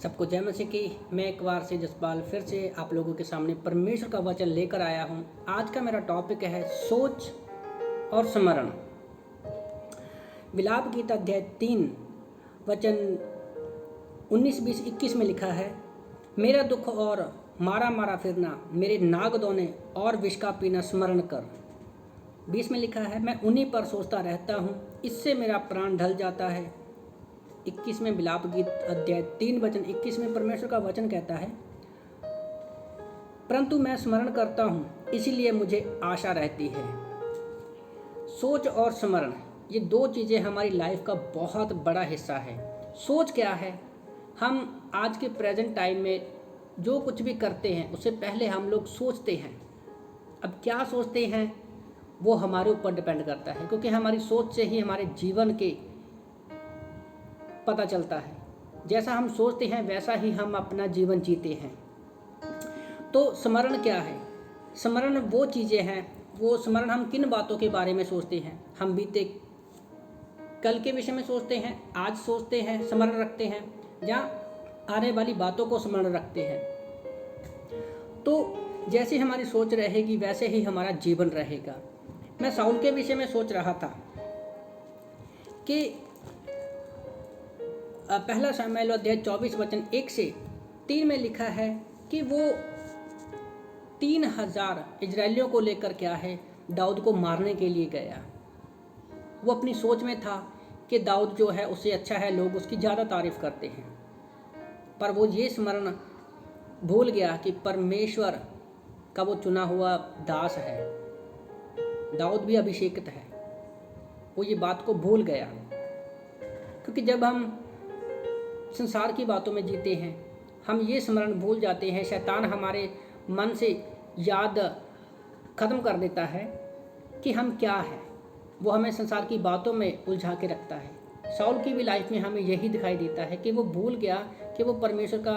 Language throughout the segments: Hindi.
सबको जय मसीह की। मैं एक बार से जसपाल फिर से आप लोगों के सामने परमेश्वर का वचन लेकर आया हूँ। आज का मेरा टॉपिक है सोच और स्मरण। विलाप गीत अध्याय 3 वचन 19, 20, 21 में लिखा है, मेरा दुख और मारा मारा फिरना, मेरे नाग दौने और विष का पीना स्मरण कर। 20 में लिखा है, मैं उन्हीं पर सोचता रहता हूँ, इससे मेरा प्राण ढल जाता है। 21 में विलाप गीत अध्याय 3 वचन 21 में परमेश्वर का वचन कहता है, परंतु मैं स्मरण करता हूँ, इसीलिए मुझे आशा रहती है। सोच और स्मरण, ये दो चीज़ें हमारी लाइफ का बहुत बड़ा हिस्सा है। सोच क्या है? हम आज के प्रेजेंट टाइम में जो कुछ भी करते हैं उससे पहले हम लोग सोचते हैं। अब क्या सोचते हैं वो हमारे ऊपर डिपेंड करता है, क्योंकि हमारी सोच से ही हमारे जीवन के पता चलता है। जैसा हम सोचते हैं वैसा ही हम अपना जीवन जीते हैं। तो स्मरण क्या है? स्मरण वो चीज़ें हैं, वो स्मरण हम किन बातों के बारे में सोचते हैं। हम बीते कल के विषय में सोचते हैं, आज सोचते हैं, स्मरण रखते हैं, जहाँ आने वाली बातों को स्मरण रखते हैं। तो जैसी हमारी सोच रहेगी वैसे ही हमारा जीवन रहेगा। मैं साउल के विषय में सोच रहा था कि पहला शमूएल अध्याय 24 वचन 1 से 3 में लिखा है कि वो 3000 इजरायलियों को लेकर क्या है दाऊद को मारने के लिए गया। वो अपनी सोच में था कि दाऊद जो है उससे अच्छा है, लोग उसकी ज़्यादा तारीफ करते हैं। पर वो ये स्मरण भूल गया कि परमेश्वर का वो चुना हुआ दास है, दाऊद भी अभिषेकित है। वो ये बात को भूल गया, क्योंकि जब हम संसार की बातों में जीते हैं हम ये स्मरण भूल जाते हैं। शैतान हमारे मन से याद ख़त्म कर देता है कि हम क्या हैं। वो हमें संसार की बातों में उलझा के रखता है। साउल की भी लाइफ में हमें यही दिखाई देता है कि वो भूल गया कि वो परमेश्वर का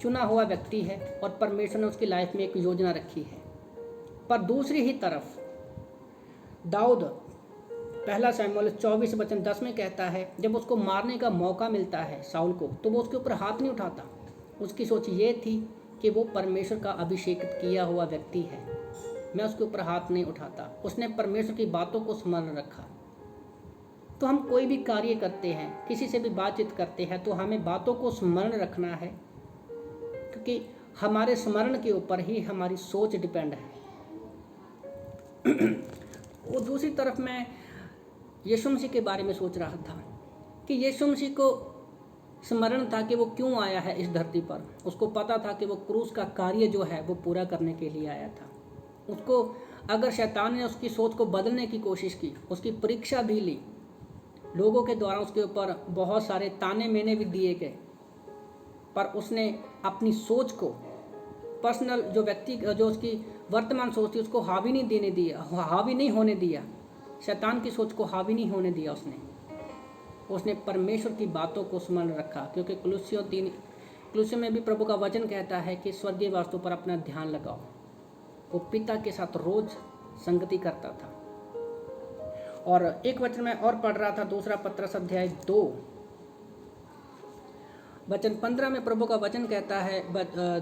चुना हुआ व्यक्ति है और परमेश्वर ने उसकी लाइफ में एक योजना रखी है। पर दूसरी ही तरफ दाऊद पहला शमूएल 24 वचन 10 में कहता है, जब उसको मारने का मौका मिलता है साउल को, तो वो उसके ऊपर हाथ नहीं उठाता। उसकी सोच ये थी कि वो परमेश्वर का अभिषेकित किया हुआ व्यक्ति है, मैं उसके ऊपर हाथ नहीं उठाता। उसने परमेश्वर की बातों को स्मरण रखा। तो हम कोई भी कार्य करते हैं, किसी से भी बातचीत करते हैं, तो हमें बातों को स्मरण रखना है, क्योंकि हमारे स्मरण के ऊपर ही हमारी सोच डिपेंड है। और दूसरी तरफ मैं यीशु मसीह के बारे में सोच रहा था कि यीशु मसीह को स्मरण था कि वो क्यों आया है इस धरती पर। उसको पता था कि वो क्रूस का कार्य जो है वो पूरा करने के लिए आया था। उसको अगर शैतान ने उसकी सोच को बदलने की कोशिश की, उसकी परीक्षा भी ली, लोगों के द्वारा उसके ऊपर बहुत सारे ताने मेने भी दिए गए, पर उसने अपनी सोच को, पर्सनल जो व्यक्ति जो उसकी वर्तमान सोच थी उसको हावी नहीं होने दिया। शैतान की सोच को हावी नहीं होने दिया। उसने परमेश्वर की बातों को स्मरण रखा, क्योंकि कुलुस्सियों में भी प्रभु का वचन कहता है कि स्वर्गीय वस्तु पर अपना ध्यान लगाओ। वो पिता के साथ रोज संगति करता था। और एक वचन में और पढ़ रहा था, दूसरा पत्रस अध्याय 2 वचन 15 में प्रभु का वचन कहता है,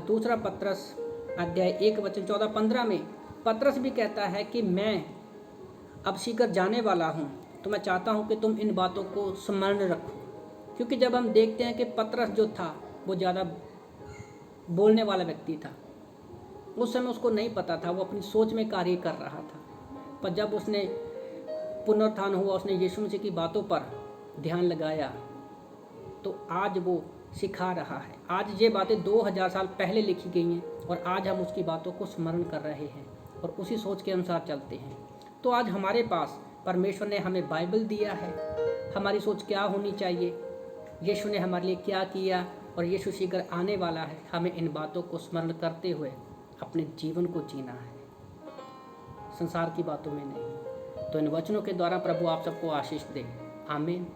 दूसरा पत्रस अध्याय 1 वचन 14-15 में पत्रस भी कहता है कि मैं अब शीघ्र जाने वाला हूँ, तो मैं चाहता हूँ कि तुम इन बातों को स्मरण रखो। क्योंकि जब हम देखते हैं कि पत्रस जो था वो ज़्यादा बोलने वाला व्यक्ति था, उस समय उसको नहीं पता था, वो अपनी सोच में कार्य कर रहा था। पर जब उसने पुनरुत्थान हुआ, उसने यीशु मसीह की बातों पर ध्यान लगाया, तो आज वो सिखा रहा है। आज ये बातें 2000 साल पहले लिखी गई हैं और आज हम उसकी बातों को स्मरण कर रहे हैं और उसी सोच के अनुसार चलते हैं। तो आज हमारे पास परमेश्वर ने हमें बाइबल दिया है, हमारी सोच क्या होनी चाहिए, यीशु ने हमारे लिए क्या किया और यीशु शीघ्र आने वाला है। हमें इन बातों को स्मरण करते हुए अपने जीवन को जीना है, संसार की बातों में नहीं। तो इन वचनों के द्वारा प्रभु आप सबको आशीष दे। आमीन।